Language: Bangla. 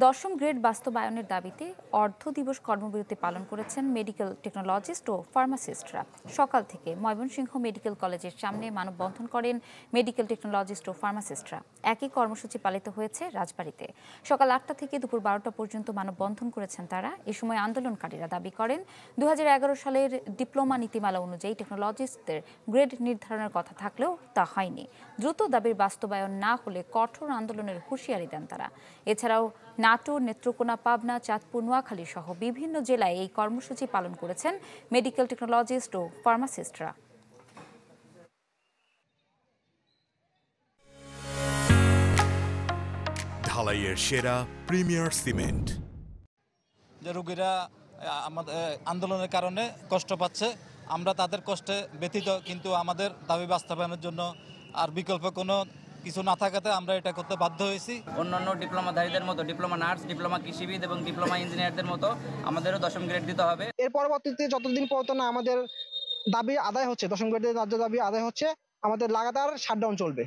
দশম গ্রেড বাস্তবায়নের দাবিতে অর্ধ দিবস কর্মবিরতি পালন করেছেন মেডিকেল টেকনোলজিস্ট ও ফার্মাসিস্টরা। সকাল থেকে ময়মনসিংহ মেডিকেল কলেজের সামনে মানববন্ধন করেন মেডিকেল টেকনোলজিস্ট ও ফার্মাসিস্টরা। একই কর্মসূচি পালিত হয়েছে রাজবাড়ীতে। সকাল ৮টা থেকে দুপুর ১২টা পর্যন্ত মানববন্ধন করেছেন তারা। এ সময় আন্দোলনকারীরা দাবি করেন ২০১১ সালের ডিপ্লোমা নীতিমালা অনুযায়ী টেকনোলজিস্টদের গ্রেড নির্ধারণের কথা থাকলেও তা হয়নি। দ্রুত দাবির বাস্তবায়ন না হলে কঠোর আন্দোলনের হুঁশিয়ারি দেন তারা। এছাড়াও নাটোর, নেত্রকোনা, পাবনা, চাঁদপুর, নোয়াখালী সহ বিভিন্ন জেলায় এই কর্মসূচি পালন করেছেন মেডিকেল টেকনোলজিস্ট ও ফার্মাসিস্টরা। ঢালাইয়ের সেরা প্রিমিয়ার সিমেন্ট। যে রোগীরা আমাদের আন্দোলনের কারণে কষ্ট পাচ্ছে, আমরা তাদের কষ্টে ব্যথিত, কিন্তু আমাদের দাবি বাস্তবায়নের জন্য আর বিকল্প কোনো কিছু না থাকাতে আমরা এটা করতে বাধ্য হয়েছি। অন্যান্য ডিপ্লোমাধারীদের মতো ডিপ্লোমা নার্স, ডিপ্লোমা কৃষিবিদ এবং ডিপ্লোমা ইঞ্জিনিয়ারদের মতো আমাদেরও দশম গ্রেড দিতে হবে। এর পরবর্তীতে যতদিন পর্যন্ত না আমাদের দাবি আদায় হচ্ছে, দশম গ্রেডের ন্যায্য দাবি আদায় হচ্ছে, আমাদের লাগাতার শাটডাউন চলবে।